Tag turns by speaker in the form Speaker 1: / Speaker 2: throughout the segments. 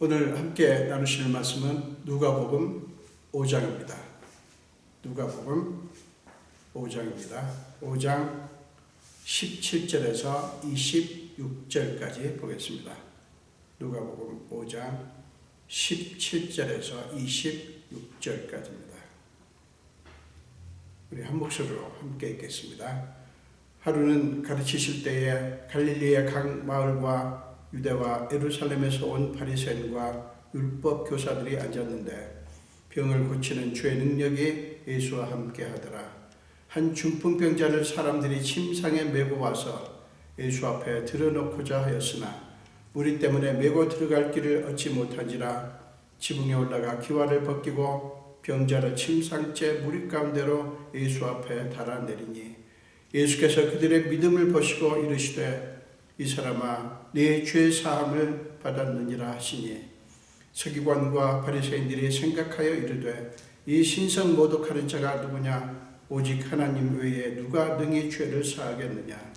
Speaker 1: 오늘 함께 나누실 말씀은 누가복음 5장입니다. 누가복음 5장입니다. 5장 17절에서 26절까지 보겠습니다. 누가복음 5장 17절에서 26절까지입니다. 우리 한 목소리로 함께 읽겠습니다. 하루는 가르치실 때에 갈릴리의 각 마을과 유대와 예루살렘에서 온 바리새인과 율법 교사들이 앉았는데 병을 고치는 주의 능력이 예수와 함께 하더라. 한 중풍병자를 사람들이 침상에 메고 와서 예수 앞에 들여놓고자 하였으나 무리 때문에 메고 들어갈 길을 얻지 못한지라 지붕에 올라가 기와를 벗기고 병자를 침상째 무리 가운데로 예수 앞에 달아내리니 예수께서 그들의 믿음을 보시고 이르시되 이 사람아 네 죄 사함을 받았느니라 하시니 서기관과 바리새인들이 생각하여 이르되 이 신성 모독하는 자가 누구냐 오직 하나님 외에 누가 능히 죄를 사하겠느냐.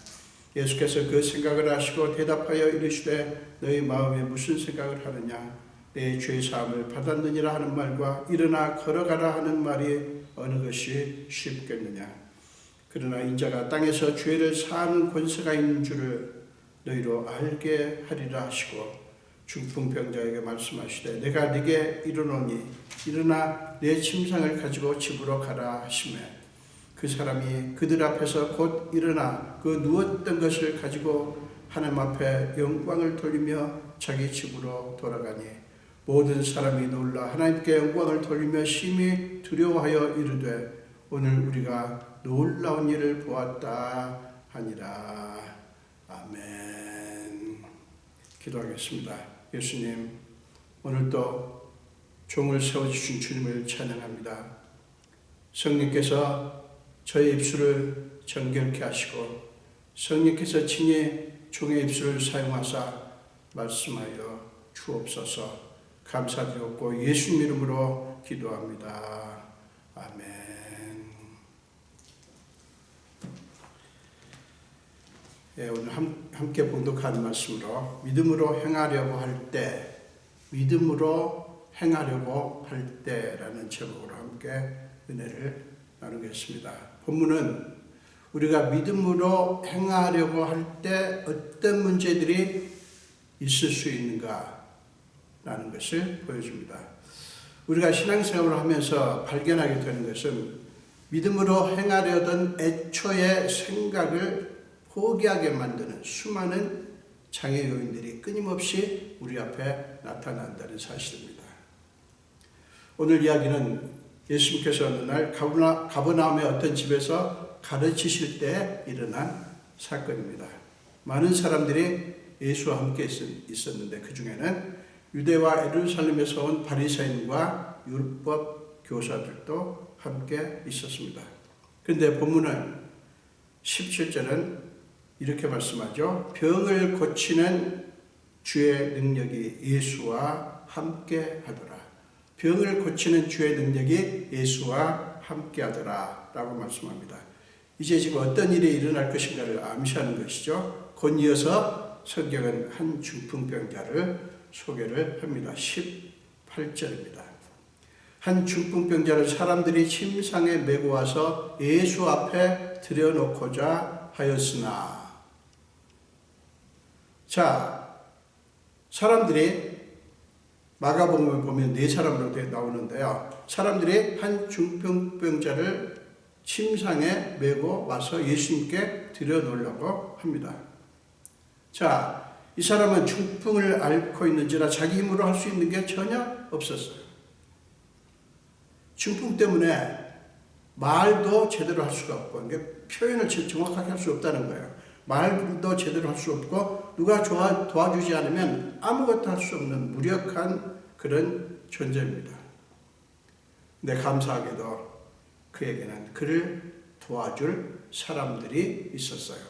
Speaker 1: 예수께서 그 생각을 아시고 대답하여 이르시되 너희 마음에 무슨 생각을 하느냐 내 죄 사함을 받았느니라 하는 말과 일어나 걸어가라 하는 말이 어느 것이 쉽겠느냐. 그러나 인자가 땅에서 죄를 사하는 권세가 있는 줄을 너희로 알게 하리라 하시고 중풍병자에게 말씀하시되 내가 네게 이르노니 일어나 내 침상을 가지고 집으로 가라 하시매 그 사람이 그들 앞에서 곧 일어나 그 누웠던 것을 가지고 하나님 앞에 영광을 돌리며 자기 집으로 돌아가니 모든 사람이 놀라 하나님께 영광을 돌리며 심히 두려워하여 이르되 오늘 우리가 놀라운 일을 보았다 하니라. 아멘. 기도하겠습니다. 예수님, 오늘도 종을 세워주신 주님을 찬양합니다. 성령께서 저의 입술을 정결케 하시고 성령께서 친히 종의 입술을 사용하사 말씀하여 주옵소서. 감사드렸고 예수님 이름으로 기도합니다. 아멘. 오늘 함께 봉독하는 말씀으로 믿음으로 행하려고 할 때라는 제목으로 함께 은혜를 나누겠습니다. 본문은 우리가 믿음으로 행하려고 할 때 어떤 문제들이 있을 수 있는가라는 것을 보여줍니다. 우리가 신앙생활을 하면서 발견하게 되는 것은 믿음으로 행하려던 애초의 생각을 포기하게 만드는 수많은 장애 요인들이 끊임없이 우리 앞에 나타난다는 사실입니다. 오늘 이야기는 예수님께서 어느 날 가버나움의 어떤 집에서 가르치실 때 일어난 사건입니다. 많은 사람들이 예수와 함께 있었는데 그 중에는 유대와 예루살렘에서 온 바리새인과 율법 교사들도 함께 있었습니다. 그런데 본문은 17절은 이렇게 말씀하죠. 병을 고치는 주의 능력이 예수와 함께 하더라. 병을 고치는 주의 능력이 예수와 함께 하더라 라고 말씀합니다. 이제 지금 어떤 일이 일어날 것인가를 암시하는 것이죠. 곧 이어서 성경은 한 중풍병자를 소개를 합니다. 18절입니다. 한 중풍병자를 사람들이 침상에 메고 와서 예수 앞에 들여놓고자 하였으나 자, 사람들이 마가복음을 보면 네 사람으로 나오는데요. 사람들이 한 중풍병자를 침상에 메고 와서 예수님께 들여놓으려고 합니다. 자, 이 사람은 중풍을 앓고 있는지라 자기 힘으로 할 수 있는 게 전혀 없었어요. 중풍 때문에 말도 제대로 할 수가 없고 표현을 정확하게 할 수 없다는 거예요. 말도 제대로 할 수 없고 누가 도와주지 않으면 아무것도 할 수 없는 무력한 그런 존재입니다. 근데 감사하게도 그에게는 그를 도와줄 사람들이 있었어요.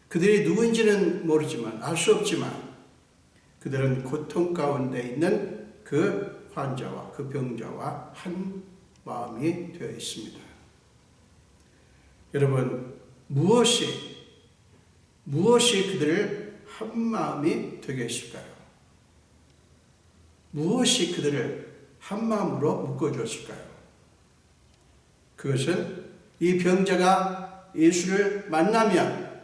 Speaker 1: 그들이 누구인지는 모르지만 알 수 없지만 그들은 고통 가운데 있는 그 환자와 그 병자와 한 마음이 되어 있습니다. 여러분, 무엇이 그들을 한 마음이 되게 했을까요? 무엇이 그들을 한마음으로 묶어주었을까요? 그것은 이 병자가 예수를 만나면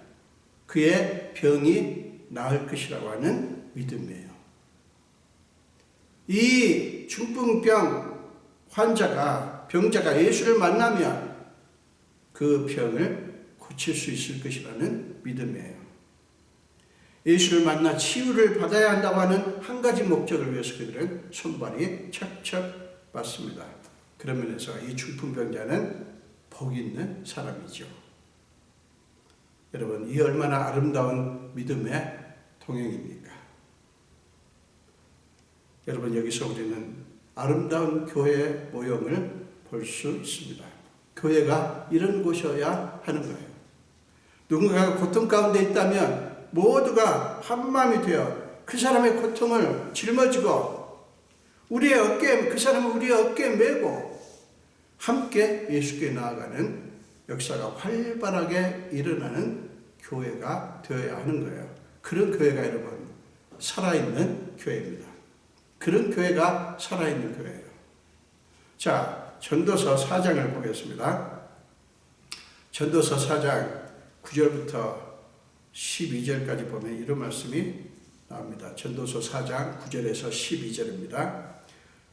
Speaker 1: 그의 병이 나을 것이라고 하는 믿음이에요. 이 중풍병 병자가 예수를 만나면 그 병을 고칠 수 있을 것이라는 믿음이에요. 예수를 만나 치유를 받아야 한다고 하는 한 가지 목적을 위해서 그들은 손발이 척척 맞습니다. 그런 면에서 이 중풍병자는 복 있는 사람이죠. 여러분, 이 얼마나 아름다운 믿음의 동행입니까? 여러분, 여기서 우리는 아름다운 교회 모형을 볼 수 있습니다. 교회가 이런 곳이어야 하는 거예요. 누군가가 고통 가운데 있다면 모두가 한마음이 되어 그 사람의 고통을 짊어지고 그 사람을 우리의 어깨에 메고 함께 예수께 나아가는 역사가 활발하게 일어나는 교회가 되어야 하는 거예요. 그런 교회가 여러분 살아있는 교회입니다. 그런 교회가 살아있는 교회예요. 자, 전도서 4장을 보겠습니다. 전도서 4장 9절부터 12절까지 보면 이런 말씀이 나옵니다. 전도서 4장 9절에서 12절입니다.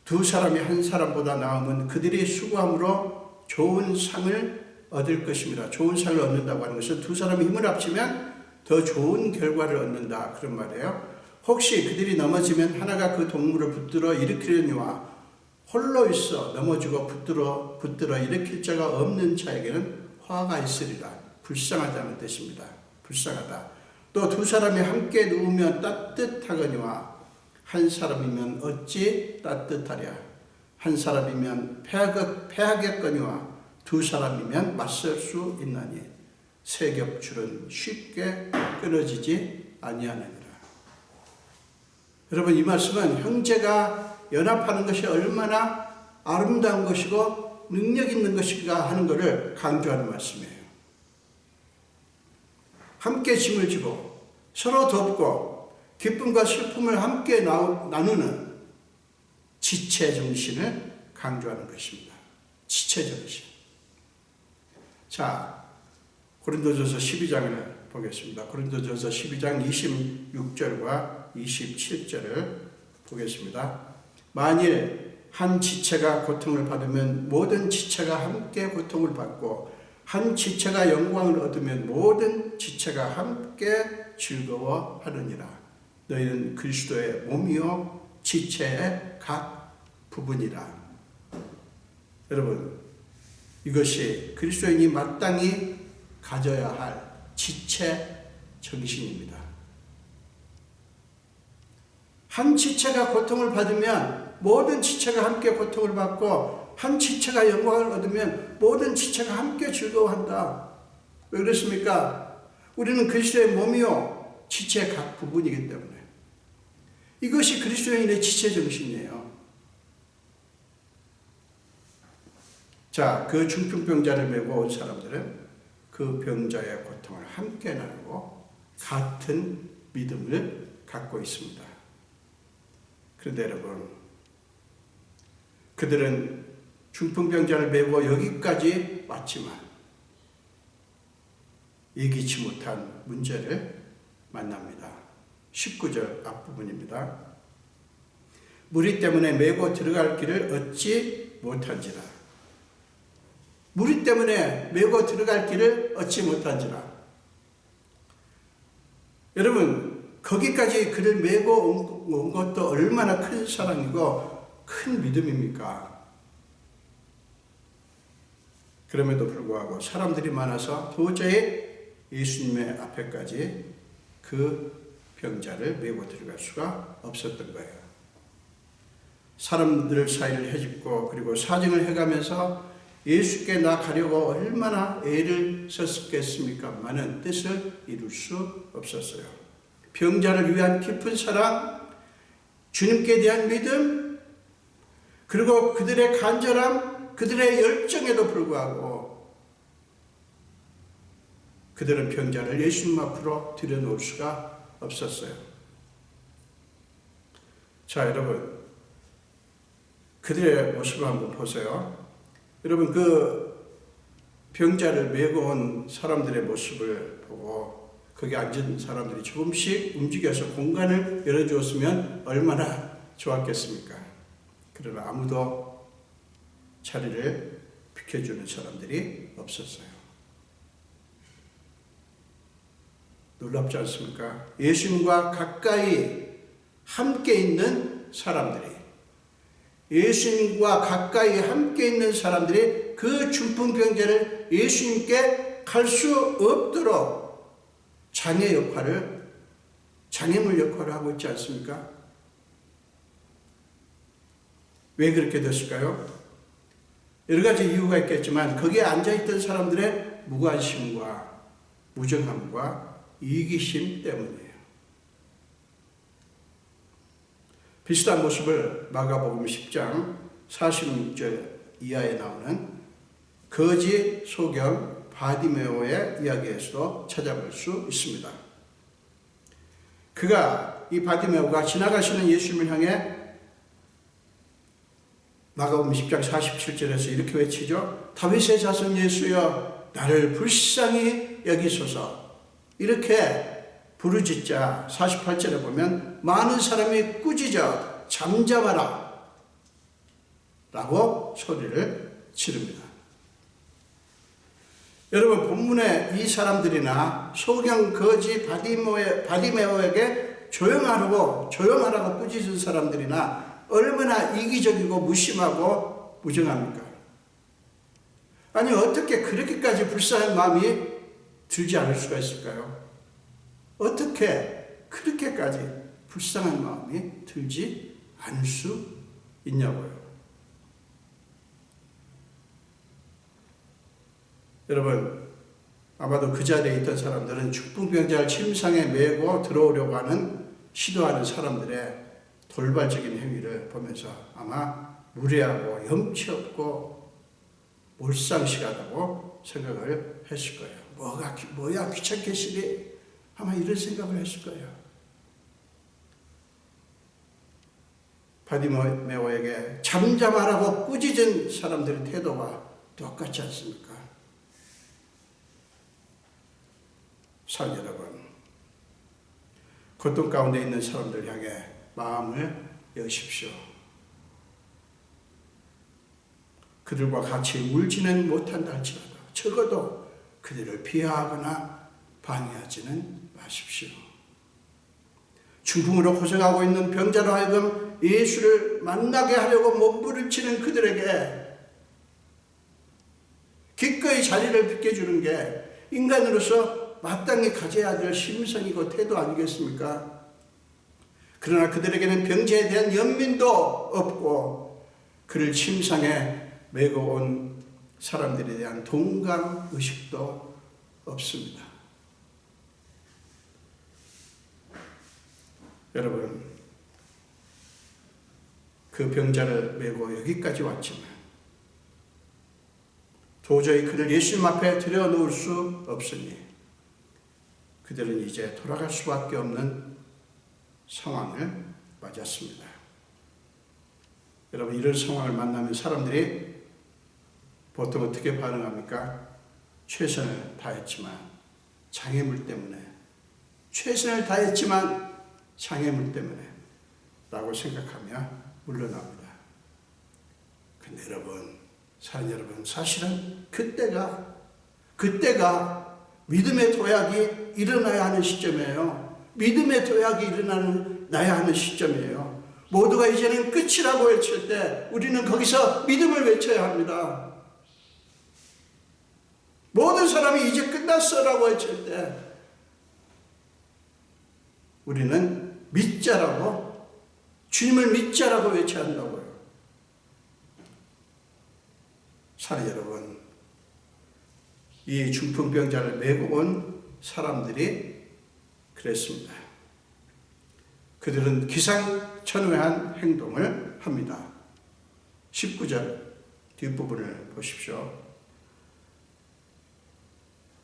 Speaker 1: 두 사람이 한 사람보다 나으면 그들이 수고함으로 좋은 상을 얻을 것입니다. 좋은 상을 얻는다고 하는 것은 두 사람이 힘을 합치면 더 좋은 결과를 얻는다, 그런 말이에요. 혹시 그들이 넘어지면 하나가 그 동물을 붙들어 일으키려니와 홀로 있어 넘어지고 붙들어 일으킬 자가 없는 자에게는 화가 있으리라. 불쌍하다는 뜻입니다. 불쌍하다. 또 두 사람이 함께 누우면 따뜻하거니와 한 사람이면 어찌 따뜻하랴. 한 사람이면 패하겠거니와 두 사람이면 맞설 수 있나니 세 겹줄은 쉽게 끊어지지 아니하느니라. 여러분, 이 말씀은 형제가 연합하는 것이 얼마나 아름다운 것이고 능력 있는 것인가 하는 것을 강조하는 말씀이에요. 함께 짐을 지고 서로 돕고 기쁨과 슬픔을 함께 나누는 지체정신을 강조하는 것입니다. 지체정신. 자, 고린도전서 12장을 보겠습니다. 고린도전서 12장 26절과 27절을 보겠습니다. 만일 한 지체가 고통을 받으면 모든 지체가 함께 고통을 받고 한 지체가 영광을 얻으면 모든 지체가 함께 즐거워하느니라. 너희는 그리스도의 몸이요 지체의 각 부분이라. 여러분, 이것이 그리스도인이 마땅히 가져야 할 지체 정신입니다. 한 지체가 고통을 받으면 모든 지체가 함께 고통을 받고 한 지체가 영광을 얻으면 모든 지체가 함께 즐거워한다. 왜 그렇습니까? 우리는 그리스도의 몸이요 지체의 각 부분이기 때문에. 이것이 그리스도인의 지체 정신이에요. 자, 그 중풍병자를 메고 온 사람들은 그 병자의 고통을 함께 나누고 같은 믿음을 갖고 있습니다. 그런데 여러분, 그들은 중풍병자를 메고 여기까지 왔지만 예기치 못한 문제를 만납니다. 19절 앞부분입니다. 무리 때문에 메고 들어갈 길을 얻지 못한지라. 무리 때문에 메고 들어갈 길을 얻지 못한지라. 여러분, 거기까지 그를 메고 온 것도 얼마나 큰 사랑이고 큰 믿음입니까? 그럼에도 불구하고 사람들이 많아서 도저히 예수님의 앞에까지 그 병자를 메고 들어갈 수가 없었던 거예요. 사람들 사이를 헤집고 그리고 사정을 해가면서 예수께 나가려고 얼마나 애를 썼겠습니까? 많은 뜻을 이룰 수 없었어요. 병자를 위한 깊은 사랑, 주님께 대한 믿음, 그리고 그들의 간절함, 그들의 열정에도 불구하고 그들은 병자를 예수님 앞으로 들여놓을 수가 없었어요. 자, 여러분, 그들의 모습을 한번 보세요. 여러분, 그 병자를 메고 온 사람들의 모습을 보고 거기 앉은 사람들이 조금씩 움직여서 공간을 열어주었으면 얼마나 좋았겠습니까? 그러나 아무도 자리를 비켜주는 사람들이 없었어요. 놀랍지 않습니까? 예수님과 가까이 함께 있는 사람들이, 예수님과 가까이 함께 있는 사람들이 그 중풍병자를 예수님께 갈 수 없도록 장애물 역할을 하고 있지 않습니까? 왜 그렇게 됐을까요? 여러 가지 이유가 있겠지만 거기에 앉아있던 사람들의 무관심과 무정함과 이기심 때문이에요. 비슷한 모습을 마가복음 10장 46절 이하에 나오는 거지 소경 바디메오의 이야기에서도 찾아볼 수 있습니다. 이 바디메오가 지나가시는 예수님을 향해 마가복음 10장 47절에서 이렇게 외치죠. 다윗의 자손 예수여 나를 불쌍히 여기소서. 이렇게 부르짖자 48절에 보면 많은 사람이 꾸짖어 잠잠하라 라고 소리를 지릅니다. 여러분, 본문에 이 사람들이나 소경 거지 바디메오에게 조용하라고 꾸짖은 사람들이나 얼마나 이기적이고 무심하고 무정합니까? 아니, 어떻게 그렇게까지 불쌍한 마음이 들지 않을 수가 있을까요? 어떻게 그렇게까지 불쌍한 마음이 들지 않을 수 있냐고요. 여러분, 아마도 그 자리에 있던 사람들은 중풍병자를 침상에 메고 들어오려고 시도하는 사람들의 돌발적인 행위를 보면서 아마 무례하고 염치 없고 몰상식하다고 생각을 했을 거예요. 뭐야 귀찮게 시리? 아마 이런 생각을 했을 거예요. 바디메오에게 잠잠하라고 꾸짖은 사람들의 태도와 똑같지 않습니까? 사랑 여러분, 고통 가운데 있는 사람들 향해 마음을 여십시오. 그들과 같이 울지는 못한다 할지라도 적어도 그들을 비하하거나 방해하지는 마십시오. 중풍으로 고생하고 있는 병자로 하여금 예수를 만나게 하려고 몸부림치는 그들에게 기꺼이 자리를 비켜주는 게 인간으로서 마땅히 가져야 될 심성이고 태도 아니겠습니까? 그러나 그들에게는 병자에 대한 연민도 없고 그를 침상에 메고 온 사람들에 대한 동감 의식도 없습니다. 여러분, 그 병자를 메고 여기까지 왔지만 도저히 그를 예수님 앞에 들여놓을 수 없으니 그들은 이제 돌아갈 수밖에 없는 상황을 맞았습니다. 여러분, 이런 상황을 만나면 사람들이 보통 어떻게 반응합니까? 최선을 다했지만 장애물 때문에, 최선을 다했지만 장애물 때문에 라고 생각하며 물러납니다. 근데 여러분, 사랑 여러분, 사실은 그때가 믿음의 도약이 일어나야 하는 시점이에요. 믿음의 도약이 일어나야 하는 시점이에요. 모두가 이제는 끝이라고 외칠 때 우리는 거기서 믿음을 외쳐야 합니다. 모든 사람이 이제 끝났어라고 외칠 때 우리는 믿자라고, 주님을 믿자라고 외쳐야 한다고요. 사랑 여러분, 이 중풍병자를 메고 온 사람들이 그랬습니다. 그들은 기상천외한 행동을 합니다. 19절 뒷부분을 보십시오.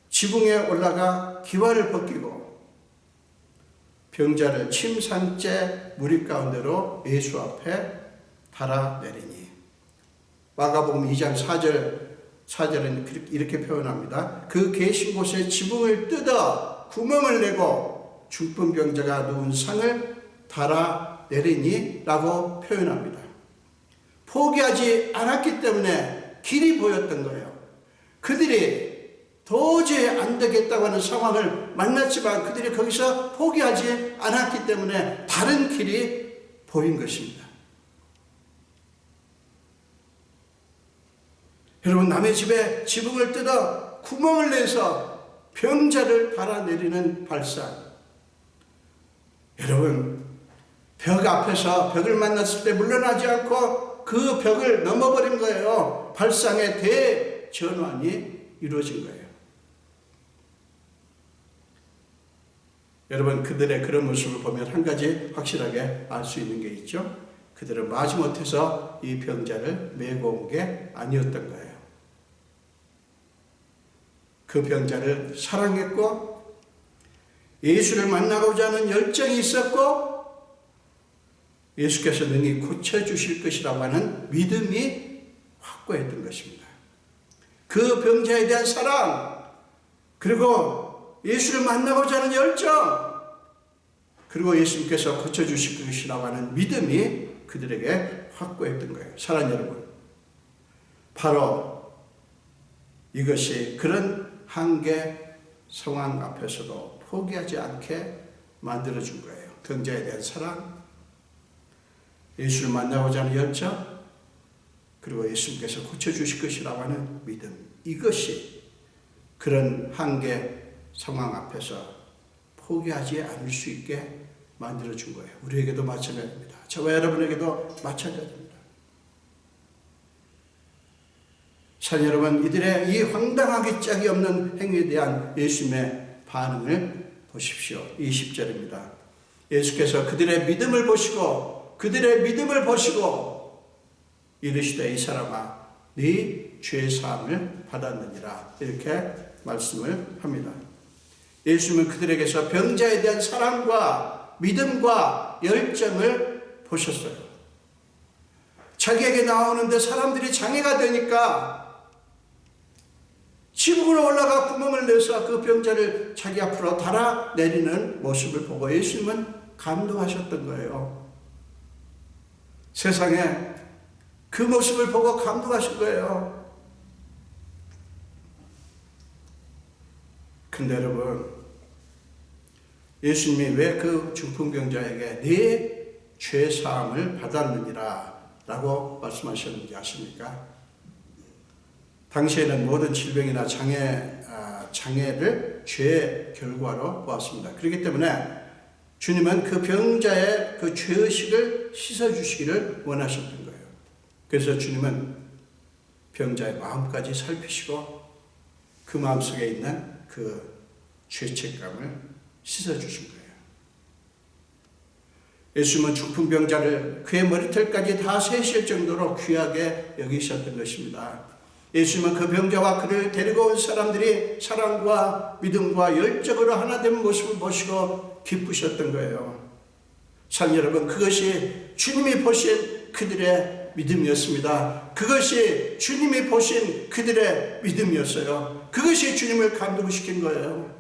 Speaker 1: 지붕에 올라가 기와를 벗기고 병자를 침상째 무리 가운데로 예수 앞에 달아내리니 마가복음 2장 4절은 이렇게 표현합니다. 그 계신 곳에 지붕을 뜯어 구멍을 내고 중풍병자가 누운 상을 달아 내리니 라고 표현합니다. 포기하지 않았기 때문에 길이 보였던 거예요. 그들이 도저히 안 되겠다고 하는 상황을 만났지만 그들이 거기서 포기하지 않았기 때문에 다른 길이 보인 것입니다. 여러분, 남의 집에 지붕을 뜯어 구멍을 내서 병자를 달아내리는 발상. 여러분, 벽 앞에서 벽을 만났을 때 물러나지 않고 그 벽을 넘어버린 거예요. 발상의 대전환이 이루어진 거예요. 여러분, 그들의 그런 모습을 보면 한 가지 확실하게 알 수 있는 게 있죠. 그들은 마지못해서 이 병자를 메고 온 게 아니었던 거예요. 그 병자를 사랑했고 예수를 만나고자 하는 열정이 있었고 예수께서 능히 고쳐주실 것이라고 하는 믿음이 확고했던 것입니다. 그 병자에 대한 사랑, 그리고 예수를 만나고자 하는 열정, 그리고 예수님께서 고쳐주실 것이라고 하는 믿음이 그들에게 확고했던 거예요. 사랑하는 여러분, 바로 이것이 그런 한계 상황 앞에서도 포기하지 않게 만들어준 거예요. 병자에 대한 사랑, 예수를 만나고자 하는 열정, 그리고 예수님께서 고쳐주실 것이라고 하는 믿음. 이것이 그런 한계 상황 앞에서 포기하지 않을 수 있게 만들어준 거예요. 우리에게도 마찬가지입니다. 저와 여러분에게도 마찬가지입니다. 사랑하는 여러분, 이들의 이 황당하기 짝이 없는 행위에 대한 예수님의 반응을 보십시오. 20절입니다. 예수께서 그들의 믿음을 보시고 이르시되 이 사람아 네 죄 사함을 받았느니라, 이렇게 말씀을 합니다. 예수님은 그들에게서 병자에 대한 사랑과 믿음과 열정을 보셨어요. 자기에게 나오는데 사람들이 장애가 되니까 지붕으로 올라가 구멍을 내서 그 병자를 자기 앞으로 달아내리는 모습을 보고 예수님은 감동하셨던 거예요. 세상에 그 모습을 보고 감동하신 거예요. 근데 여러분, 예수님이 왜 그 중풍병자에게 네 죄 사함을 받았느니라 라고 말씀하셨는지 아십니까? 당시에는 모든 질병이나 장애를 죄의 결과로 보았습니다. 그렇기 때문에 주님은 그 병자의 그 죄의식을 씻어주시기를 원하셨던 거예요. 그래서 주님은 병자의 마음까지 살피시고 그 마음속에 있는 그 죄책감을 씻어주신 거예요. 예수님은 중풍병자를 그의 머리털까지 다 세실 정도로 귀하게 여기셨던 것입니다. 예수님은 그 병자와 그를 데리고 온 사람들이 사랑과 믿음과 열정으로 하나 된 모습을 보시고 기쁘셨던 거예요. 사랑하는 여러분, 그것이 주님이 보신 그들의 믿음이었습니다. 그것이 주님이 보신 그들의 믿음이었어요. 그것이 주님을 감동시킨 거예요.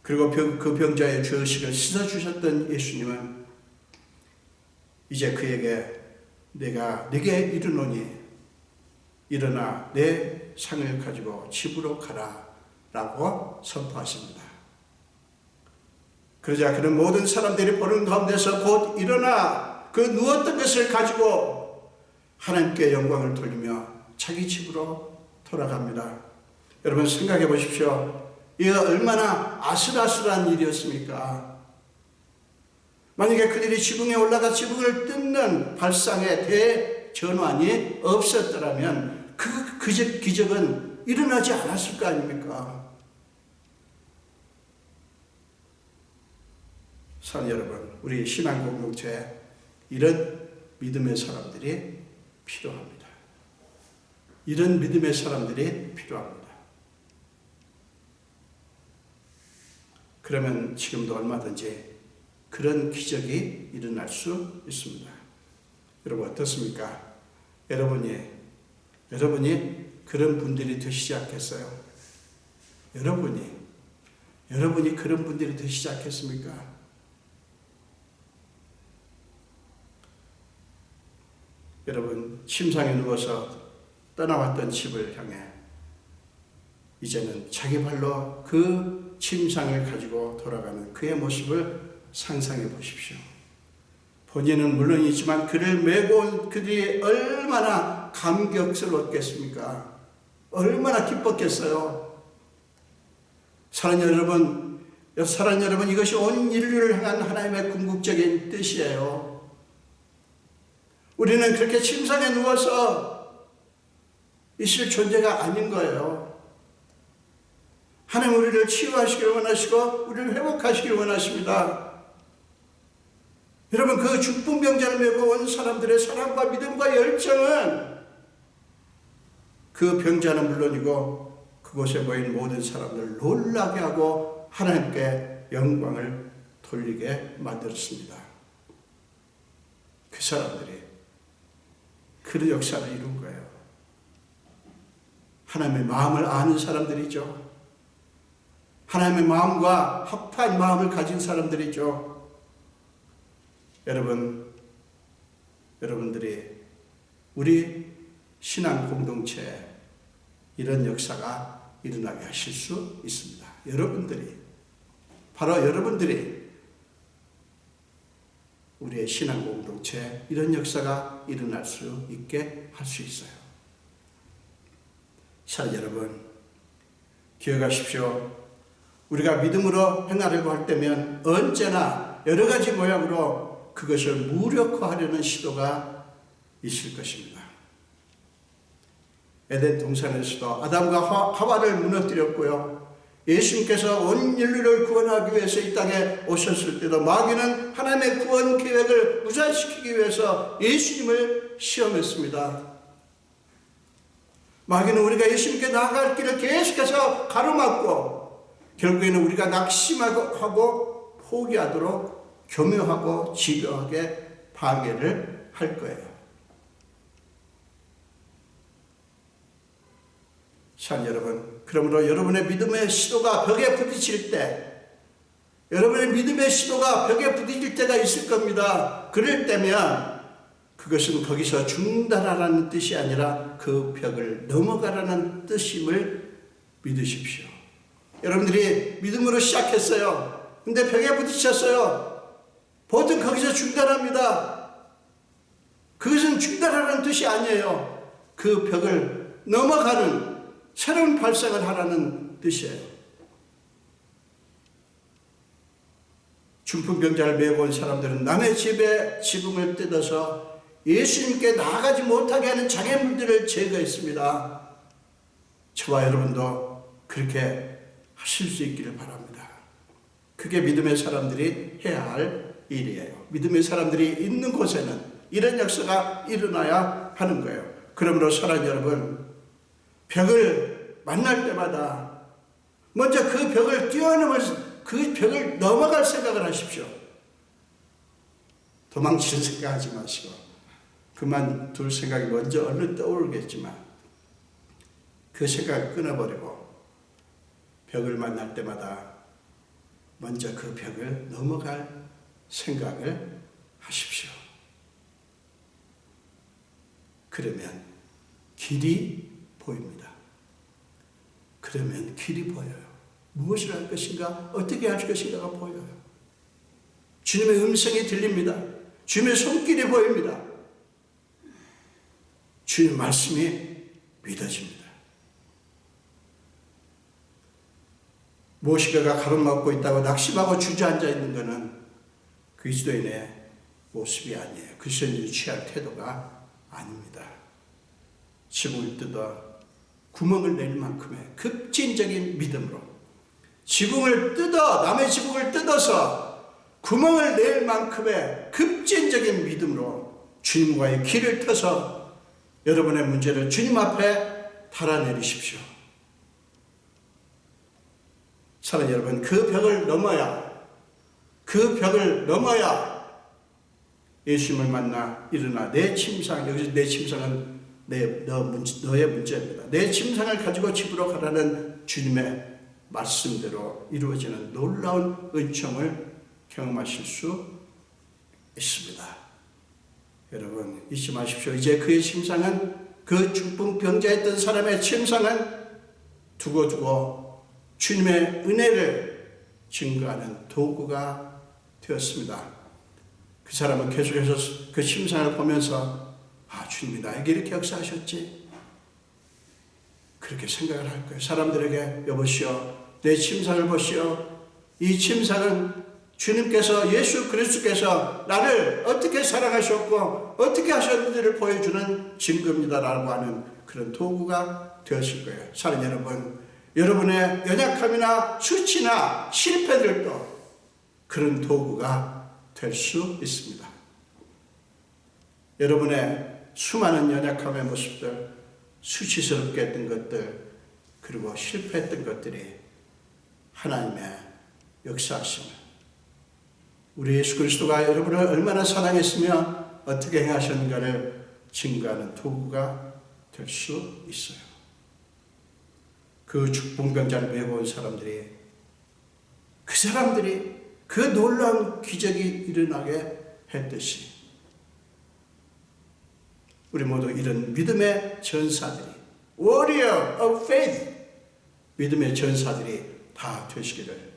Speaker 1: 그리고 그 병자의 죄의식을 씻어주셨던 예수님은 이제 그에게 내가 네게 이르노니 일어나 내 상을 가지고 집으로 가라 라고 선포하십니다. 그러자 그는 모든 사람들이 보는 가운데서 곧 일어나 그 누웠던 것을 가지고 하나님께 영광을 돌리며 자기 집으로 돌아갑니다. 여러분, 생각해 보십시오. 이게 얼마나 아슬아슬한 일이었습니까? 만약에 그들이 지붕에 올라가 지붕을 뜯는 발상의 대전환이 없었더라면 그 기적은 일어나지 않았을 거 아닙니까? 사랑하는 여러분, 우리 신앙 공동체에 이런 믿음의 사람들이 필요합니다. 이런 믿음의 사람들이 필요합니다. 그러면 지금도 얼마든지 그런 기적이 일어날 수 있습니다. 여러분 어떻습니까? 여러분이 그런 분들이 되시지 않겠어요? 여러분이 그런 분들이 되시지 않겠습니까? 여러분, 침상에 누워서 떠나왔던 집을 향해 이제는 자기 발로 그 침상을 가지고 돌아가는 그의 모습을 상상해 보십시오. 본인은 물론이지만 그를 메고 온 그들이 얼마나 감격스러웠겠습니까? 얼마나 기뻤겠어요? 사랑하는 여러분, 이것이 온 인류를 향한 하나님의 궁극적인 뜻이에요. 우리는 그렇게 침상에 누워서 있을 존재가 아닌 거예요. 하나님 우리를 치유하시기를 원하시고 우리를 회복하시기를 원하십니다. 여러분, 그 중풍병자를 메고 온 사람들의 사랑과 믿음과 열정은 그 병자는 물론이고 그곳에 모인 모든 사람들을 놀라게 하고 하나님께 영광을 돌리게 만들었습니다. 그 사람들이 그 역사를 이룬 거예요. 하나님의 마음을 아는 사람들이죠. 하나님의 마음과 합한 마음을 가진 사람들이죠. 여러분들이 우리 신앙 공동체에 이런 역사가 일어나게 하실 수 있습니다. 바로 여러분들이 우리의 신앙 공동체에 이런 역사가 일어날 수 있게 할 수 있어요. 자, 여러분, 기억하십시오. 우리가 믿음으로 행하려고 할 때면 언제나 여러 가지 모양으로 그것을 무력화하려는 시도가 있을 것입니다. 에덴 동산에서도 아담과 하와를 무너뜨렸고요. 예수님께서 온 인류를 구원하기 위해서 이 땅에 오셨을 때도 마귀는 하나님의 구원 계획을 무산시키기 위해서 예수님을 시험했습니다. 마귀는 우리가 예수님께 나아갈 길을 계속해서 가로막고 결국에는 우리가 낙심하고 포기하도록 교묘하고 집요하게 파괴를 할 거예요. 자, 여러분, 그러므로 여러분의 믿음의 시도가 벽에 부딪힐 때, 여러분의 믿음의 시도가 벽에 부딪힐 때가 있을 겁니다. 그럴 때면 그것은 거기서 중단하라는 뜻이 아니라 그 벽을 넘어가라는 뜻임을 믿으십시오. 여러분들이 믿음으로 시작했어요. 근데 벽에 부딪혔어요. 보통 거기서 중단합니다. 그것은 중단하라는 뜻이 아니에요. 그 벽을 넘어가는 새로운 발상을 하라는 뜻이에요. 중풍병자를 메고 온 사람들은 남의 집에 지붕을 뜯어서 예수님께 나아가지 못하게 하는 장애물들을 제거했습니다. 저와 여러분도 그렇게 하실 수 있기를 바랍니다. 그게 믿음의 사람들이 해야 할 일이에요. 믿음의 사람들이 있는 곳에는 이런 역사가 일어나야 하는 거예요. 그러므로 사랑하는 여러분, 벽을 만날 때마다 먼저 그 벽을 뛰어넘어서 그 벽을 넘어갈 생각을 하십시오. 도망치는 생각하지 마시고 그만둘 생각이 먼저 얼른 떠오르겠지만 그 생각을 끊어버리고 벽을 만날 때마다 먼저 그 벽을 넘어갈 생각을 하십시오. 그러면 길이 보입니다. 그러면 길이 보여요. 무엇을 할 것인가, 어떻게 할 것인가가 보여요. 주님의 음성이 들립니다. 주님의 손길이 보입니다. 주님의 말씀이 믿어집니다. 무엇인가가 가로막고 있다고 낙심하고 주저앉아 있는 것은 그리스도인의 모습이 아니에요. 그리스도인이 취할 태도가 아닙니다. 지붕을 뜯어 구멍을 낼 만큼의 급진적인 믿음으로 남의 지붕을 뜯어서 구멍을 낼 만큼의 급진적인 믿음으로 주님과의 길을 터서 여러분의 문제를 주님 앞에 달아내리십시오. 사랑하는 여러분, 그 벽을 넘어야 예수님을 만나 일어나 내 침상, 여기서 내 침상은 너의 문제입니다. 내 침상을 가지고 집으로 가라는 주님의 말씀대로 이루어지는 놀라운 은총을 경험하실 수 있습니다. 여러분 잊지 마십시오. 이제 그의 침상은, 그 중풍병자였던 사람의 침상은 두고 주님의 은혜를 증거하는 도구가 되었습니다. 그 사람은 계속해서 그 침상을 보면서 주님이 나에게 이렇게 역사하셨지? 그렇게 생각을 할 거예요. 사람들에게 여보시오, 내 침상을 보시오. 이 침상은 주님께서, 예수 그리스도께서 나를 어떻게 사랑하셨고 어떻게 하셨는지를 보여주는 증거입니다라고 하는 그런 도구가 되었을 거예요. 사랑하는 여러분, 여러분의 연약함이나 수치나 실패들도 그런 도구가 될 수 있습니다. 여러분의 수많은 연약함의 모습들, 수치스럽게 했던 것들, 그리고 실패했던 것들이 하나님의 역사하심을, 우리 예수 그리스도가 여러분을 얼마나 사랑했으며 어떻게 행하셨는가를 증거하는 도구가 될 수 있어요. 그 중풍병자를 메고 온 사람들이, 그 사람들이 그 놀라운 기적이 일어나게 했듯이 우리 모두 이런 믿음의 전사들이, warrior of faith, 믿음의 전사들이 다 되시기를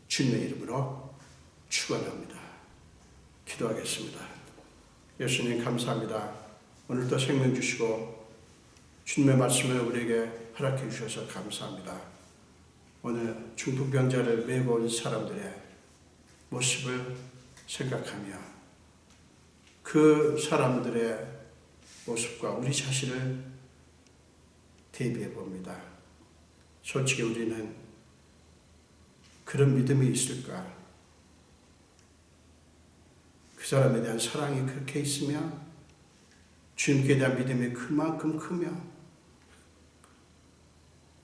Speaker 1: 주님의 이름으로 축원합니다. 기도하겠습니다. 예수님 감사합니다. 오늘도 생명 주시고 주님의 말씀을 우리에게 허락해 주셔서 감사합니다. 오늘 중풍병자를 메고 온 사람들의 모습을 생각하며 그 사람들의 모습과 우리 자신을 대비해 봅니다. 솔직히 우리는 그런 믿음이 있을까? 그 사람에 대한 사랑이 그렇게 있으며 주님께 대한 믿음이 그만큼 크며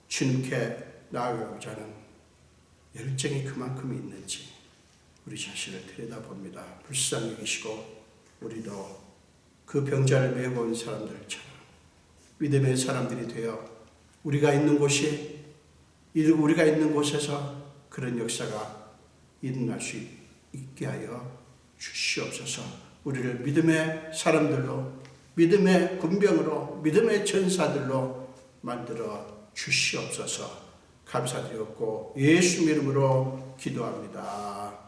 Speaker 1: 주님께 나아가고자 하는 열정이 그만큼 있는지 우리 자신을 들여다봅니다. 불쌍히 계시고 우리도 그 병자를 메고 온 사람들처럼 믿음의 사람들이 되어 우리가 있는 곳에서 그런 역사가 일어날 수 있게 하여 주시옵소서. 우리를 믿음의 사람들로, 믿음의 군병으로, 믿음의 전사들로 만들어 주시옵소서. 감사드렸고 예수 이름으로 기도합니다.